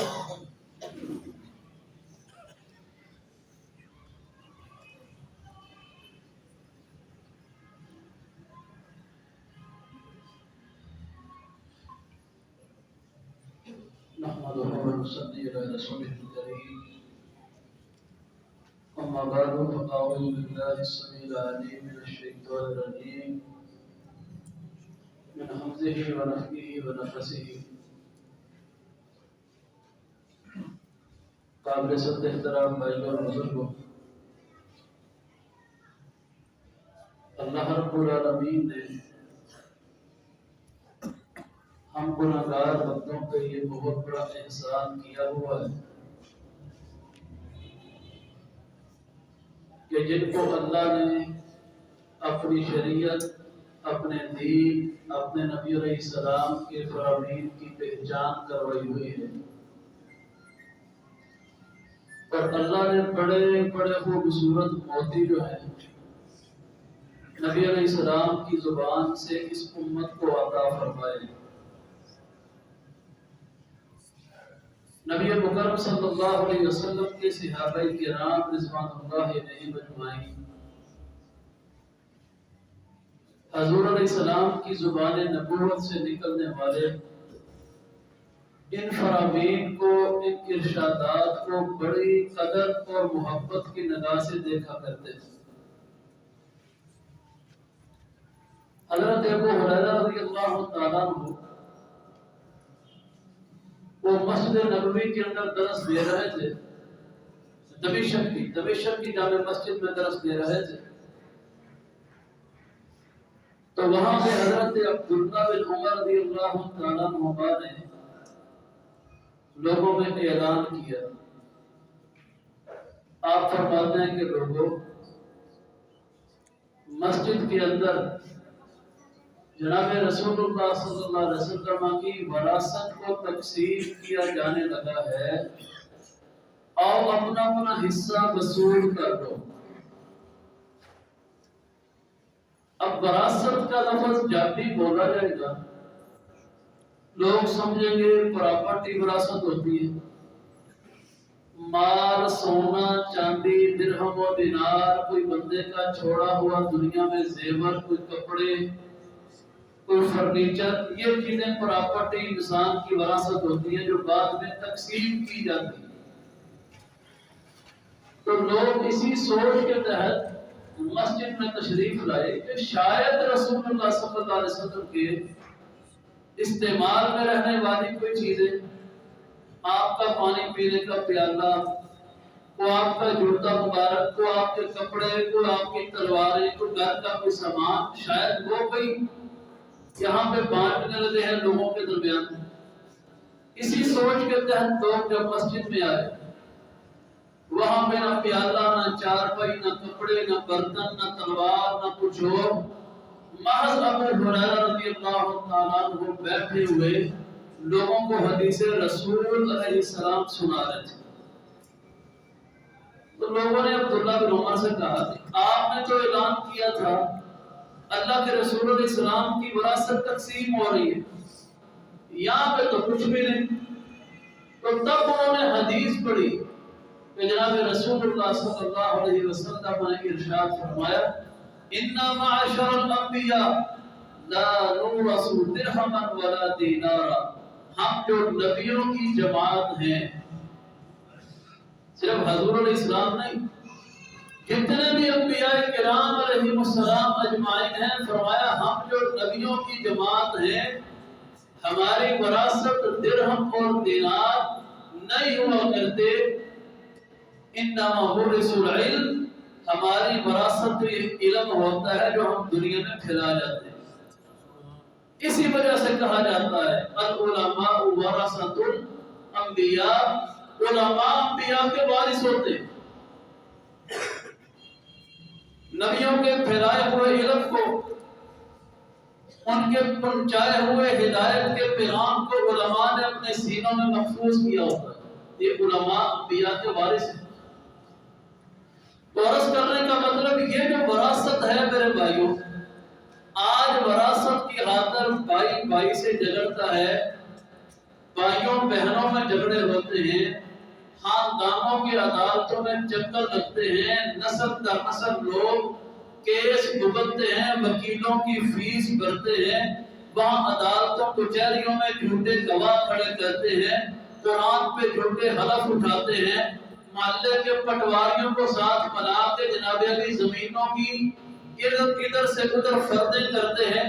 نحمده ونصلي على رسوله الكريم أما بعد فأعوذ بالله السميع العليم من الشيطان الرجيم من همزه ونفخه ونفثه. قابل صد احترام بھائیوں اور بزرگوں، اللہ رب العالمین نے ہم گناہگار بندوں پہ یہ بہت بڑا احسان کیا ہوا ہے کہ جن کو اللہ نے اپنی شریعت، اپنے دین، اپنے نبی علیہ السلام کے فرامین کی پہچان کروائی ہوئی ہے، اور اللہ نے بڑے بڑے خوبصورت موتی جو ہیں نبی علیہ السلام کی زبان سے اس امت کو عطا فرمائے. نبی مکرم صلی اللہ علیہ وسلم کے صحابہ کرام رضوان اللہ علیہم اجمعین حضور علیہ السلام کی زبان نبوت سے نکلنے والے ان فرامین کو، ان ارشادات کو بڑی قدر اور محبت کی نگاہ سے دیکھا کرتے تھے. حضرت ابو ہریرہ رضی اللہ تعالیٰ عنہ وہ مسجد نبوی کے اندر درس دے رہے تھے، دمشق کی جامع مسجد میں درس دے رہے تھے. تو وہاں پہ حضرت عبداللہ بن عمر رضی اللہ تعالیٰ عنہ نے لوگوں میں اعلان کیا. آپ فرماتے ہیں کہ لوگوں، مسجد کے اندر جناب رسول اللہ صلی اللہ علیہ وسلم کی وراثت کو تقسیم کیا جانے لگا ہے، اور اپنا اپنا حصہ وصول کر دو. اب وراثت کا لفظ جب بھی بولا جائے گا لوگ سمجھیں گے پراپرٹی وراثت ہوتی ہے، مال، سونا، چاندی، درہم و دینار، کوئی بندے کا چھوڑا ہوا دنیا میں زیور، کوئی کپڑے، کوئی فرنیچر، یہ چیزیں پراپرٹی انسان کی وراثت ہوتی ہے جو بعد میں تقسیم کی جاتی ہے. تو لوگ اسی سوچ کے تحت مسجد میں تشریف لائے کہ شاید رسول اللہ صلی اللہ علیہ وسلم کے استعمال میں رہنے والی کوئی چیزیں، آپ کا پانی پینے کا پیالہ، کو آپ کا جوتا مبارک، کو آپ کے کپڑے، کو آپ کی تلواریں، کو گھر کا کوئی سامان، شاید وہ کوئی یہاں پہ بانٹنے لگے ہیں لوگوں کے درمیان. اسی سوچ کے تحت لوگ جب مسجد میں آئے، وہاں پہ نہ پیالہ، نہ چارپائی، نہ کپڑے، نہ برتن، نہ تلوار، نہ کچھ اور، محض ابو ہریرہ رضی اللہ تعالیٰ عنہ بیٹھے ہوئے لوگوں کو حدیث رسول علیہ السلام سنا رہے تھے. تو لوگوں نے عبداللہ بن عمر سے کہا کہ آپ نے تو اعلان کیا تھا اللہ کے رسول علیہ السلام کی وراثت تقسیم ہو رہی ہے، یہاں پہ تو کچھ بھی نہیں. تو تب انہوں نے حدیث پڑھی کہ جناب رسول اللہ صلی اللہ علیہ وسلم نے ارشاد فرمایا، اِنَّا مَعَشَرَ الْأَنْبِيَاءِ لَا نُورَثُ دِرْهَمًا وَلَا دِینَارًا. ہم جو نبیوں کی جماعت ہیں، صرف حضور علیہ السلام نہیں، جتنے بھی انبیاء کرام علیہ السلام اجمعین ہیں، فرمایا ہم جو نبیوں کی جماعت ہیں ہماری وراثت درہم اور دینار نہیں ہوا کرتے. انما ورث العلم، ہماری وراثت علم ہوتا ہے جو ہم دنیا میں پھیلا جاتے ہیں. اسی وجہ سے کہا جاتا ہے العلماء ورثۃ الانبیاء، علماء انبیاء کے وارث ہوتے ہیں. نبیوں کے پھیلائے ہوئے علم کو، ان کے پہنچائے ہوئے ہدایت کے پیغام کو علماء نے اپنے سینوں میں محفوظ کیا ہوتا ہے. یہ علماء انبیاء کے وارث ہیں. وارث کرنے کا مطلب یہ جو وراثت ہے میرے بھائیوں، آج وراثت کی خاطر بھائی بھائی سے جھگڑتا ہے، بھائیوں بہنوں میں جھگڑے ہوتے ہیں، خاندانوں کی عدالتوں میں چکر لگتے ہیں، نسل در نسل لوگ کیس بھگتتے ہیں، وکیلوں کی فیس بھرتے ہیں، وہاں عدالتوں کچہریوں میں جھوٹے گواہ کھڑے کرتے ہیں، قرآن پہ جھوٹے حلف اٹھاتے ہیں، محلے کے پٹواریوں کو ساتھ ملا کے جناب علی زمینوں کی ادھر سے ادھر فردے کرتے ہیں،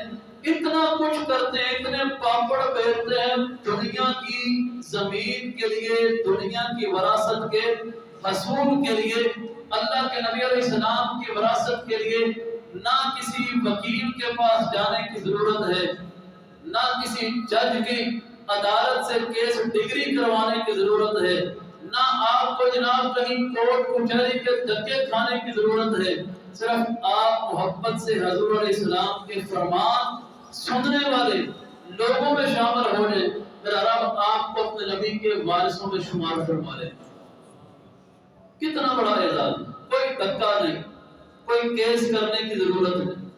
اتنا کچھ کرتے ہیں، اتنے پاپڑ بیلتے ہیں دنیا کی زمین کے لیے، دنیا کی وراثت کے حصول کے لیے، اللہ کے نبی علیہ السلام کی وراثت کے لیے نہ کسی وکیل کے پاس جانے کی ضرورت ہے، نہ کسی جج کی عدالت سے کیس ڈگری کروانے کی ضرورت ہے، نہ آپ کو جناب کہیں کورٹ کچہری کے دھکے کھانے کی ضرورت ہے، صرف آپ محبت سے حضور علیہ السلام کے فرمان سننے والے لوگوں میں شامل ہو جائے، میرا رب آپ کو اپنے نبی کے وارثوں میں شمار فرما لے۔ کتنا بڑا اعزاز، کوئی دھکا نہیں، کوئی کیس کرنے کی ضرورت نہیں،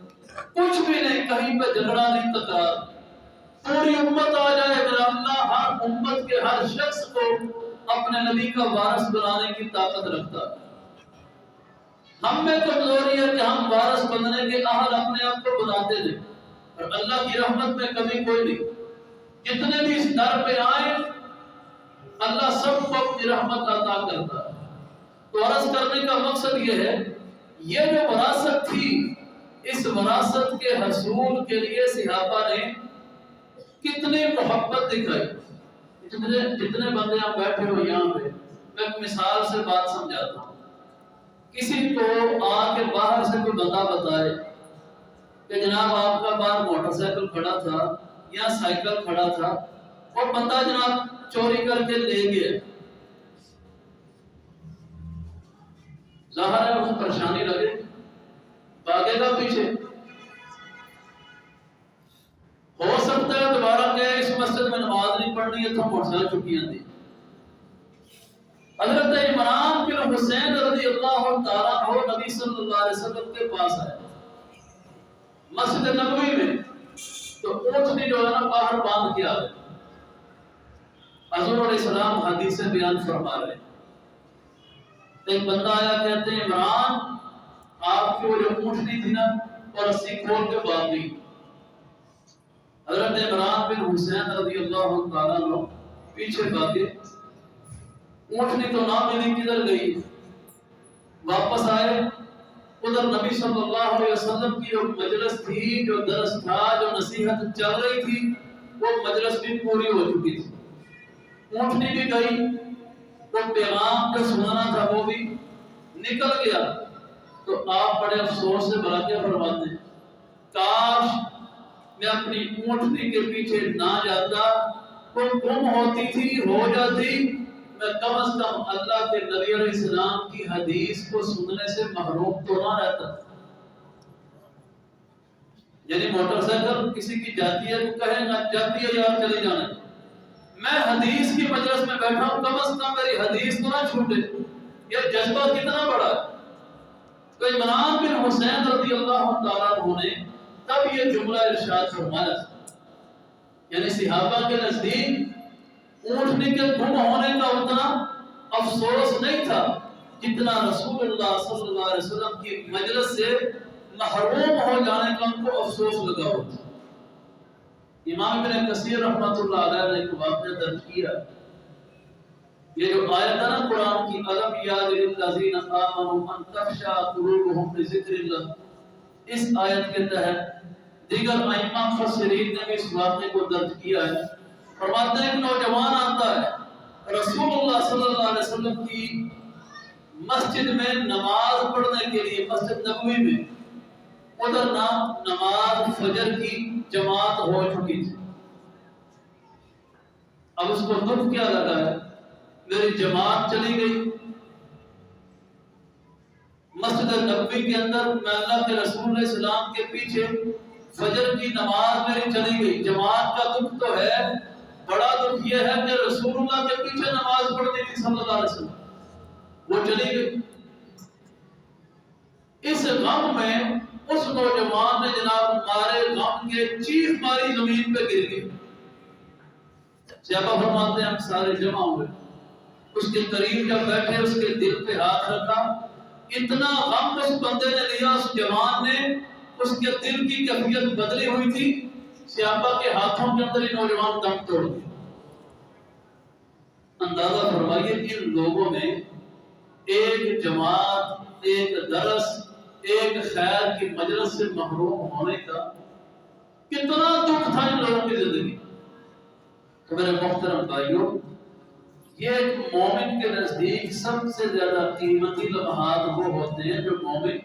کچھ بھی نہیں، کہیں پہ جھگڑا نہیں، تکرار، پوری امت آ جائے، میرا اللہ ہر امت کے ہر شخص کو اپنے نبی کا وارث بنانے کی طاقت رکھتا ہے۔ ہم میں کمزوری ہے کہ ہم وارث بننے کے اہل اپنے آپ کو بناتے نہیں، اور اللہ کی رحمت میں کمی کوئی نہیں، جتنے بھی اس در پہ آئے اللہ سب کو اپنی رحمت عطا کرتا ہے۔ تو عرض کرنے کا مقصد یہ ہے، یہ جو وراثت تھی، اس وراثت کے حصول کے لیے صحابہ نے کتنی محبت دکھائی۔ جتنے بندے آپ بیٹھے ہو یہاں پہ، میں ایک مثال سے بات سمجھاتا ہوں۔ کسی کو آ کے باہر سے کوئی بندہ بتائے کہ جناب آپ کا باہر موٹر سائیکل کھڑا تھا یا سائیکل کھڑا تھا اور بندہ جناب چوری کر کے لے گیا، ظاہر ہے اس کو پریشانی لگے، بھاگے گا پیچھے، ہو سکتا ہے دوبارہ کہ اس مسجد میں نماز نہیں پڑھنی ہے تو موٹر چکیاں دی۔ حضرت عمران بن حسین رضی اللہ تعالیٰ عنہ نبی صلی اللہ علیہ وسلم کے پاس آئے مسجد نبوی میں، تو اونٹنی جو ہے نا باہر باندھ کے آ گئے، حضور علیہ السلام حدیثیں بیان فرما رہے ہیں۔ ایک بندہ آیا، کہتے ہیں عمران آپ کی وہ جو اونٹنی تھی نا اور رسی کھول کے باندھ دی۔ حضرت عمران بن حسین رضی اللہ تعالیٰ عنہ پیچھے بھاگے، اونٹنی تو نہ ملی، کدھر گئی؟ واپس آئے، ادھر نبی صلی اللہ علیہ وسلم کی جو مجلس تھی، جو درس تھا، جو نصیحت چل رہی تھی، وہ مجلس بھی پوری ہو چکی تھی، اونٹنی بھی گئی، وہ پیغام جو سننا تھا وہ بھی نکل گیا۔ تو آپ بڑے افسوس سے بلا کے فرماتے ہیں، کاش میں اپنی اونٹنی کے پیچھے نہ جاتا، وہ گم ہوتی تھی، ہو جاتی، میں کم از کم اللہ کے نبی علیہ السلام کی حدیث کو سننے سے محروم تو نہ رہتا۔ یعنی موٹر سائیکل کسی کی جاتی ہے تو کہے گا جاتی ہے یار چلے جانے، میں حدیث کی مجلس میں بیٹھا ہوں، کم از کم میری حدیث تو نہ چھوٹے۔ یہ جذبہ کتنا بڑا ہے۔ تو عمران بن حسین رضی اللہ تعالیٰ عنہ نے تب یہ جملہ ارشاد فرمایا، یعنی صحابہ کے نزدیک اونٹنی کے گم ہونے کا اتنا افسوس نہیں تھا جتنا رسول اللہ صلی اللہ علیہ وسلم کی مجلس سے محروم ہو جانے کا ان کو افسوس لگا ہوتا۔ امام ابن کثیر رحمۃ اللہ علیہ نے ایک واقعہ درج کیا، یہ جو آیت ہے نا قرآن کی، الم یعن للذین آمنوا ان تخشع قلوبهم لذکر اللہ، اس آیت کے تحت دیگر ائمہ مفسرین نے بھی اس واقعے کو درج کیا ہے۔ فرماتے ہیں کہ نوجوان آتا ہے رسول اللہ صلی اللہ علیہ وسلم کی مسجد میں نماز پڑھنے کے لیے، مسجد نبوی میں، ادھر نماز فجر کی جماعت ہو چکی تھی۔ اب اس کو دکھ کیا لگا ہے، میری جماعت چلی گئی، مسجد نبوی کے اندر میں اللہ کے رسول علیہ السلام کے پیچھے فجر کی نماز میری چلی گئی۔ جماعت کا دکھ تو ہے، بڑا دکھ یہ ہے کہ رسول اللہ کے پیچھے نماز پڑھنی تھی صلی اللہ علیہ وسلم، وہ چلی گئی۔ اس غم میں اس نوجوان نے جناب مارے غم کے چیخ ماری، زمین پہ گر گئی۔ صحابہ فرماتے ہیں ہم سارے جمع ہوئے، اس کے قریب جب بیٹھے اس کے دل پہ ہاتھ رکھا، اتنا غم اس بندے نے لیا، اس جوان نے، اس کے دل کی کیفیت بدلی ہوئی تھی، صحابہ کے ہاتھوں کے اندر ہی نوجوان دم توڑ گیا۔ اندازہ فرمائیے ان لوگوں نے ایک جماعت، ایک درس، ایک خیر کی مجلس سے محروم ہونے کا کتنا دکھ تھا ان لوگوں کی زندگی۔ تو میرے محترم بھائیوں، یہ ایک مومن کے نزدیک سب سے زیادہ قیمتی لمحات وہ ہوتے ہیں جو مومن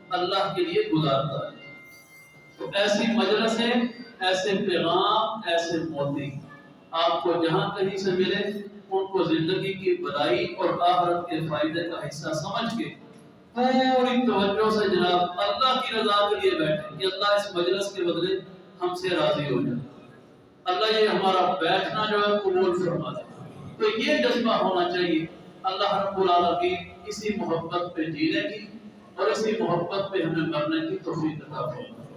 اللہ کے لیے گزارتا ہے۔ تو ایسی مجلسیں، ایسے پیغام، ایسے موتی آپ کو جہاں کہیں سے ملے ان کو زندگی کی بھلائی اور آخرت کے فائدے کا حصہ سمجھ کے پوری توجہ سے جناب اللہ کی رضا کے لیے بیٹھیں کہ اللہ اس مجلس کے بدلے ہم سے راضی ہو جائے، اللہ یہ ہمارا بیٹھنا جو ہے قبول فرما دے۔ تو یہ جذبہ ہونا چاہیے۔ اللہ رب العالمین اسی محبت پہ جینے کی اور اسی محبت پہ ہمیں مرنے کی توفیق عطا فرمائے۔